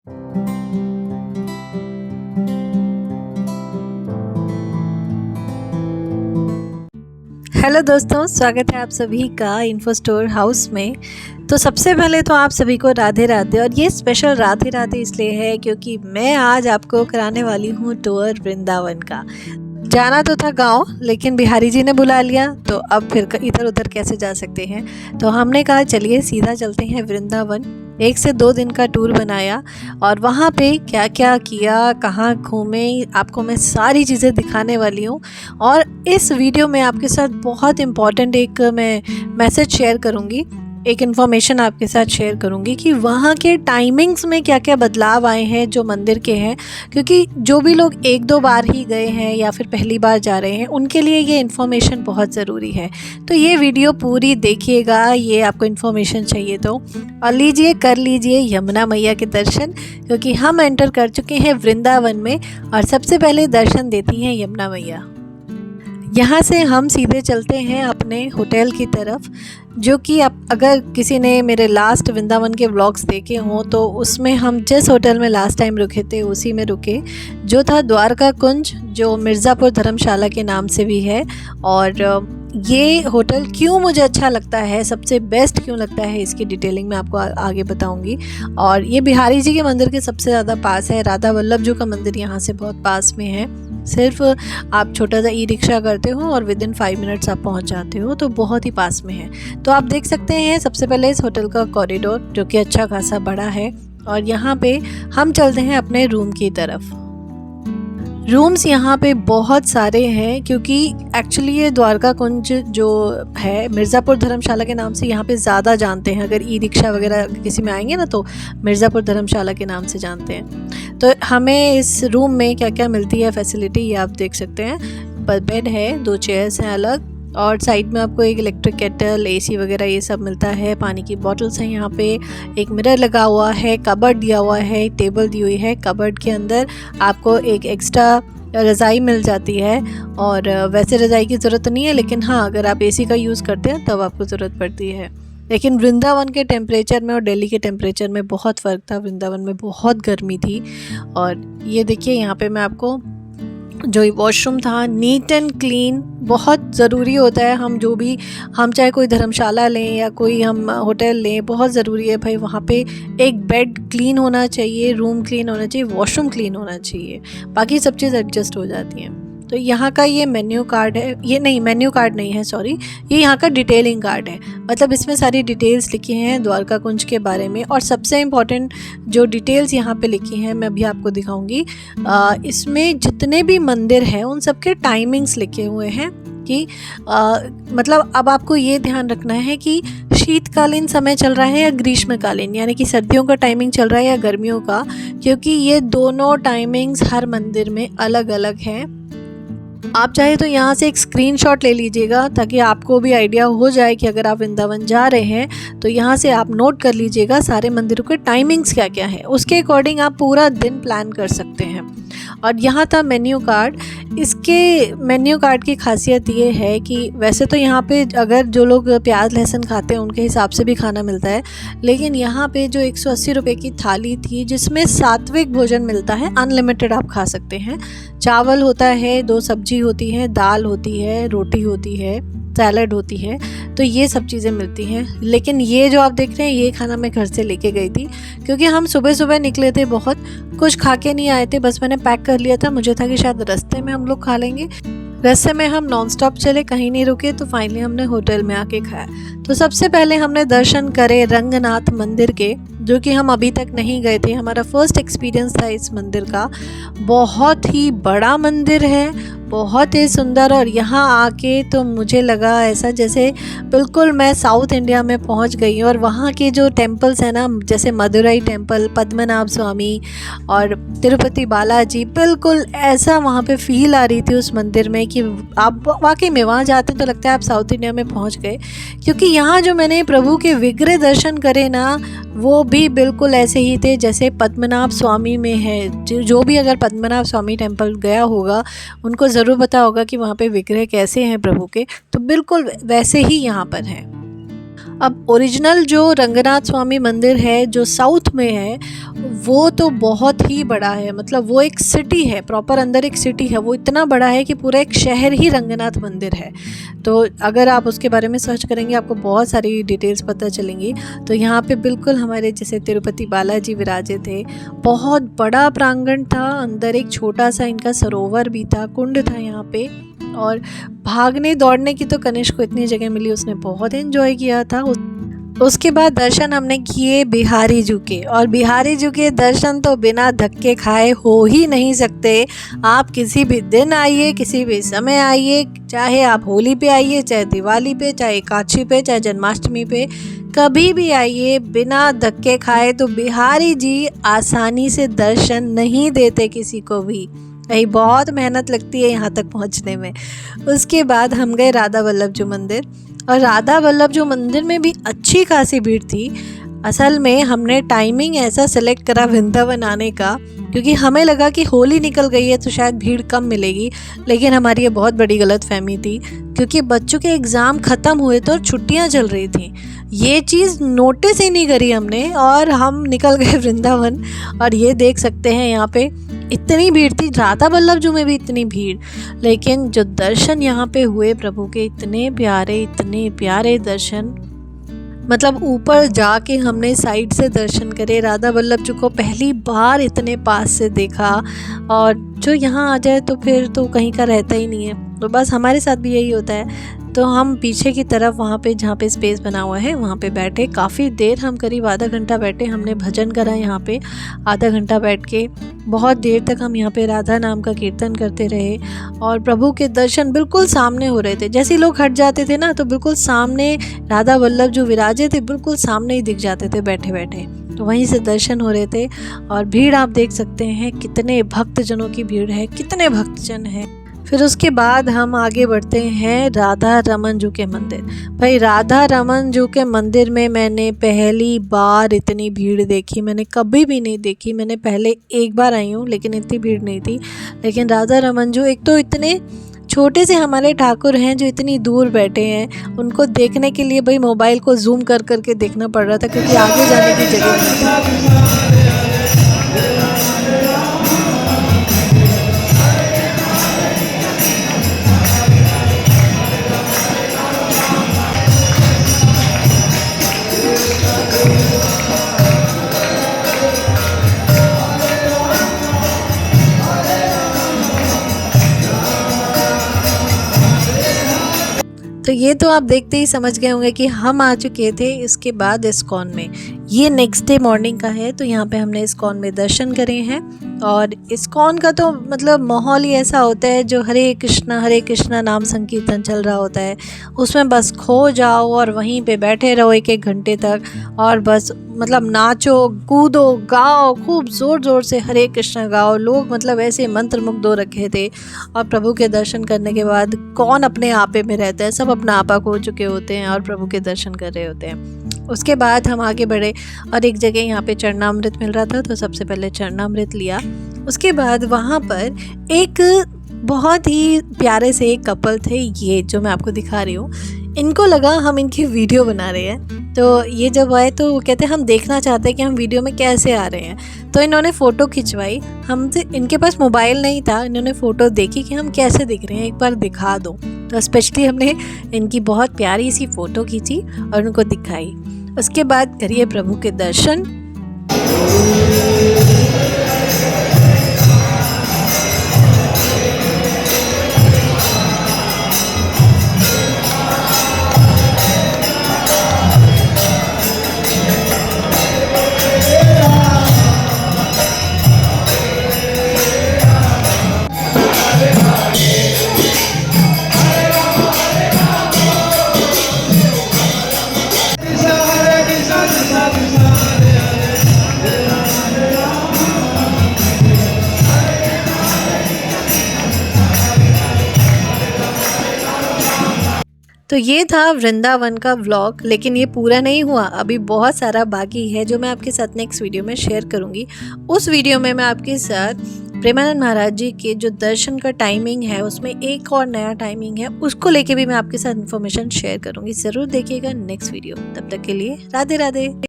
Hello दोस्तों, स्वागत है आप सभी का इन्फो स्टोर हाउस में। तो सबसे पहले तो आप सभी को राधे राधे। और ये स्पेशल राधे राधे इसलिए है क्योंकि मैं आज आपको कराने वाली हूँ टूर वृंदावन का। जाना तो था गांव, लेकिन बिहारी जी ने बुला लिया, तो अब फिर इधर उधर कैसे जा सकते हैं। तो हमने कहा चलिए सीधा चलते हैं वृंदावन। 1 से 2 दिन का टूर बनाया और वहाँ पे क्या क्या किया, कहाँ घूमे, आपको मैं सारी चीज़ें दिखाने वाली हूँ। और इस वीडियो में आपके साथ बहुत इम्पॉर्टेंट एक मैं मैसेज शेयर करूँगी, एक इन्फॉर्मेशन आपके साथ शेयर करूंगी कि वहाँ के टाइमिंग्स में क्या क्या बदलाव आए हैं जो मंदिर के हैं। क्योंकि जो भी लोग 1-2 बार ही गए हैं या फिर पहली बार जा रहे हैं, उनके लिए ये इन्फॉर्मेशन बहुत ज़रूरी है। तो ये वीडियो पूरी देखिएगा, ये आपको इन्फॉर्मेशन चाहिए तो। और लीजिए, कर लीजिए यमुना मैया के दर्शन, क्योंकि हम एंटर कर चुके हैं वृंदावन में और सबसे पहले दर्शन देती हैं यमुना मैया। यहाँ से हम सीधे चलते हैं अपने होटल की तरफ, जो कि आप अगर किसी ने मेरे लास्ट वृंदावन के व्लॉग्स देखे हों तो उसमें हम जिस होटल में लास्ट टाइम रुके थे उसी में रुके, जो था द्वारका कुंज, जो मिर्ज़ापुर धर्मशाला के नाम से भी है। और ये होटल क्यों मुझे अच्छा लगता है, सबसे बेस्ट क्यों लगता है, इसकी डिटेलिंग मैं आपको आगे बताऊंगी। और ये बिहारी जी के मंदिर के सबसे ज़्यादा पास है। राधा वल्लभ जी का मंदिर यहाँ से बहुत पास में है। सिर्फ आप छोटा सा ई-रिक्शा करते हो और विद इन 5 मिनट्स आप पहुँच जाते हो, तो बहुत ही पास में है। तो आप देख सकते हैं सबसे पहले इस होटल का कॉरिडोर, जो कि अच्छा खासा बड़ा है। और यहाँ पे हम चलते हैं अपने रूम की तरफ। रूम्स यहाँ पे बहुत सारे हैं, क्योंकि एक्चुअली ये द्वारका कुंज जो है मिर्ज़ापुर धर्मशाला के नाम से यहाँ पे ज़्यादा जानते हैं। अगर ई रिक्शा वगैरह किसी में आएंगे ना तो मिर्ज़ापुर धर्मशाला के नाम से जानते हैं। तो हमें इस रूम में क्या क्या मिलती है फैसिलिटी, ये आप देख सकते हैं। बेड है, 2 चेयर्स हैं अलग, और साइड में आपको एक इलेक्ट्रिक केटल, एसी वगैरह ये सब मिलता है। पानी की बॉटल्स हैं यहाँ पे, एक मिरर लगा हुआ है, कबर्ड दिया हुआ है, टेबल दी हुई है। कबर्ड के अंदर आपको एक एक्स्ट्रा रज़ाई मिल जाती है। और वैसे रज़ाई की ज़रूरत नहीं है, लेकिन हाँ अगर आप एसी का यूज़ करते हैं तब आपको ज़रूरत पड़ती है। लेकिन वृंदावन के टेम्परेचर में और दिल्ली के टेम्परेचर में बहुत फ़र्क था। वृंदावन में बहुत गर्मी थी। और ये देखिए यहाँ पे मैं आपको जो वॉशरूम था, नीट एंड क्लीन बहुत ज़रूरी होता है। हम चाहे कोई धर्मशाला लें या कोई हम होटल लें, बहुत ज़रूरी है भाई वहाँ पे एक बेड क्लीन होना चाहिए, रूम क्लीन होना चाहिए, वॉशरूम क्लीन होना चाहिए। बाकी सब चीज़ एडजस्ट हो जाती हैं। तो यहाँ का ये मेन्यू कार्ड है, ये नहीं मेन्यू कार्ड नहीं है, सॉरी, ये यहाँ का डिटेलिंग कार्ड है। मतलब इसमें सारी डिटेल्स लिखी हैं द्वारका कुंज के बारे में। और सबसे इम्पॉर्टेंट जो डिटेल्स यहाँ पे लिखी हैं मैं अभी आपको दिखाऊंगी। इसमें जितने भी मंदिर हैं उन सब के टाइमिंग्स लिखे हुए हैं कि मतलब अब आपको ये ध्यान रखना है कि शीतकालीन समय चल रहा है या ग्रीष्मकालीन, यानी कि सर्दियों का टाइमिंग चल रहा है या गर्मियों का, क्योंकि ये दोनों टाइमिंग्स हर मंदिर में अलग अलग हैं। आप चाहे तो यहाँ से एक स्क्रीनशॉट ले लीजिएगा, ताकि आपको भी आइडिया हो जाए कि अगर आप वृंदावन जा रहे हैं तो यहाँ से आप नोट कर लीजिएगा सारे मंदिरों के टाइमिंग्स क्या क्या है। उसके अकॉर्डिंग आप पूरा दिन प्लान कर सकते हैं। और यहाँ था मेन्यू कार्ड। इसके मेन्यू कार्ड की खासियत ये है कि वैसे तो यहाँ पे अगर जो लोग प्याज लहसुन खाते हैं उनके हिसाब से भी खाना मिलता है, लेकिन यहाँ पे जो 180 रुपये की थाली थी, जिसमें सात्विक भोजन मिलता है, अनलिमिटेड आप खा सकते हैं। चावल होता है, 2 सब्जी होती है, दाल होती है, रोटी होती है, सैलड होती है, तो ये सब चीज़ें मिलती हैं। लेकिन ये जो आप देख रहे हैं ये खाना मैं घर से लेके गई थी, क्योंकि हम सुबह सुबह निकले थे, बहुत कुछ खा के नहीं आए थे, बस मैंने पैक कर लिया था। मुझे था कि शायद रास्ते में हम लोग खा लेंगे। रास्ते में हम नॉन स्टॉप चले, कहीं नहीं रुके, तो फाइनली हमने होटल में आके खाया। तो सबसे पहले हमने दर्शन करे रंगनाथ मंदिर के, जो कि हम अभी तक नहीं गए थे। हमारा फर्स्ट एक्सपीरियंस था इस मंदिर का। बहुत ही बड़ा मंदिर है, बहुत ही सुंदर। और यहाँ आके तो मुझे लगा ऐसा जैसे बिल्कुल मैं साउथ इंडिया में पहुँच गई हूँ। और वहाँ के जो टेम्पल्स हैं ना, जैसे मदुरई टेम्पल, पद्मनाभ स्वामी और तिरुपति बालाजी, बिल्कुल ऐसा वहाँ पे फील आ रही थी उस मंदिर में कि आप वाकई में वहाँ जाते हैं तो लगता है आप साउथ इंडिया में पहुँच गए। क्योंकि यहाँ जो मैंने प्रभु के विग्रह दर्शन करे ना, वो भी बिल्कुल ऐसे ही थे जैसे पद्मनाभ स्वामी में है। जो भी अगर पद्मनाभ स्वामी टेम्पल गया होगा उनको ज़रूर पता होगा कि वहाँ पे विग्रह कैसे हैं प्रभु के, तो बिल्कुल वैसे ही यहाँ पर है। अब ओरिजिनल जो रंगनाथ स्वामी मंदिर है जो साउथ में है वो तो बहुत ही बड़ा है, मतलब वो एक सिटी है, प्रॉपर अंदर एक सिटी है, वो इतना बड़ा है कि पूरा एक शहर ही रंगनाथ मंदिर है। तो अगर आप उसके बारे में सर्च करेंगे आपको बहुत सारी डिटेल्स पता चलेंगी। तो यहाँ पे बिल्कुल हमारे जैसे तिरुपति बालाजी विराजे थे, बहुत बड़ा प्रांगण था, अंदर एक छोटा सा इनका सरोवर भी था, कुंड था यहाँ पे। और भागने दौड़ने की तो कनिष्क को इतनी जगह मिली, उसने बहुत एंजॉय किया था। उसके बाद दर्शन हमने किए बिहारी जू के, और बिहारी जू के दर्शन तो बिना धक्के खाए हो ही नहीं सकते। आप किसी भी दिन आइए, किसी भी समय आइए, चाहे आप होली पे आइए, चाहे दिवाली पे, चाहे एकादशी पे, चाहे जन्माष्टमी पे, कभी भी आइए, बिना धक्के खाए तो बिहारी जी आसानी से दर्शन नहीं देते किसी को भी। यही बहुत मेहनत लगती है यहाँ तक पहुँचने में। उसके बाद हम गए राधा वल्लभ जो मंदिर, और राधा वल्लभ जो मंदिर में भी अच्छी खासी भीड़ थी। असल में हमने टाइमिंग ऐसा सेलेक्ट करा वृंदावन आने का, क्योंकि हमें लगा कि होली निकल गई है तो शायद भीड़ कम मिलेगी, लेकिन हमारी ये बहुत बड़ी गलतफहमी थी, क्योंकि बच्चों के एग्ज़ाम ख़त्म हुए थे और छुट्टियां चल रही थी। ये चीज़ नोटिस ही नहीं करी हमने, और हम निकल गए वृंदावन। और ये देख सकते हैं यहाँ पे इतनी भीड़ थी, राधा वल्लभ जू में भी इतनी भीड़, लेकिन जो दर्शन यहाँ पे हुए प्रभु के, इतने प्यारे दर्शन। मतलब ऊपर जाके हमने साइड से दर्शन करे, राधा वल्लभ जी को पहली बार इतने पास से देखा। और जो यहाँ आ जाए तो फिर तो कहीं का रहता ही नहीं है, तो बस हमारे साथ भी यही होता है। तो हम पीछे की तरफ वहाँ पे जहाँ पे स्पेस बना हुआ है वहाँ पे बैठे, काफ़ी देर, हम करीब आधा घंटा बैठे, हमने भजन करा यहाँ पे। आधा घंटा बैठ के बहुत देर तक हम यहाँ पे राधा नाम का कीर्तन करते रहे, और प्रभु के दर्शन बिल्कुल सामने हो रहे थे। जैसे लोग हट जाते थे ना तो बिल्कुल सामने राधा वल्लभ जो विराजे थे बिल्कुल सामने ही दिख जाते थे बैठे बैठे, तो वहीं से दर्शन हो रहे थे। और भीड़ आप देख सकते हैं, कितने भक्तजनों की भीड़ है, कितने भक्तजन हैं। फिर उसके बाद हम आगे बढ़ते हैं राधा रमन जू के मंदिर। भाई राधा रमन जू के मंदिर में मैंने पहली बार इतनी भीड़ देखी, मैंने कभी भी नहीं देखी। मैंने पहले एक बार आई हूँ लेकिन इतनी भीड़ नहीं थी। लेकिन राधा रमन जू, एक तो इतने छोटे से हमारे ठाकुर हैं जो इतनी दूर बैठे हैं, उनको देखने के लिए भाई मोबाइल को जूम कर करके देखना पड़ रहा था, क्योंकि आगे जाने की जगह नहीं थी। तो ये तो आप देखते ही समझ गए होंगे कि हम आ चुके थे इसके बाद इस्कॉन में। ये नेक्स्ट डे मॉर्निंग का है, तो यहाँ पे हमने इस्कॉन में दर्शन करे हैं। और इस्कॉन का तो मतलब माहौल ही ऐसा होता है, जो हरे कृष्णा नाम संकीर्तन चल रहा होता है, उसमें बस खो जाओ और वहीं पे बैठे रहो एक एक घंटे तक, और बस मतलब नाचो कूदो गाओ, खूब ज़ोर ज़ोर से हरे कृष्णा गाओ। लोग मतलब ऐसे मंत्रमुग्ध हो रखे थे। और प्रभु के दर्शन करने के बाद कौन अपने आपे में रहता है, सब अपना आपा खो चुके होते हैं और प्रभु के दर्शन कर रहे होते हैं। उसके बाद हम आगे बढ़े और एक जगह यहाँ पे चरणामृत मिल रहा था, तो सबसे पहले चरणामृत लिया। उसके बाद वहाँ पर एक बहुत ही प्यारे से एक कपल थे, ये जो मैं आपको दिखा रही हूँ। इनको लगा हम इनकी वीडियो बना रहे हैं, तो ये जब आए तो वो कहते हैं हम देखना चाहते हैं कि हम वीडियो में कैसे आ रहे हैं। तो इन्होंने फ़ोटो खिंचवाई हमसे, इनके पास मोबाइल नहीं था, इन्होंने फ़ोटो देखी कि हम कैसे दिख रहे हैं, एक बार दिखा दो। तो स्पेशली हमने इनकी बहुत प्यारी सी फ़ोटो खींची और उनको दिखाई। उसके बाद करिए प्रभु के दर्शन। तो ये था वृंदावन का व्लॉग, लेकिन ये पूरा नहीं हुआ, अभी बहुत सारा बाकी है जो मैं आपके साथ नेक्स्ट वीडियो में शेयर करूंगी। उस वीडियो में मैं आपके साथ प्रेमानंद महाराज जी के जो दर्शन का टाइमिंग है उसमें एक और नया टाइमिंग है, उसको लेके भी मैं आपके साथ इन्फॉर्मेशन शेयर करूँगी। ज़रूर देखिएगा नेक्स्ट वीडियो। तब तक के लिए राधे राधे।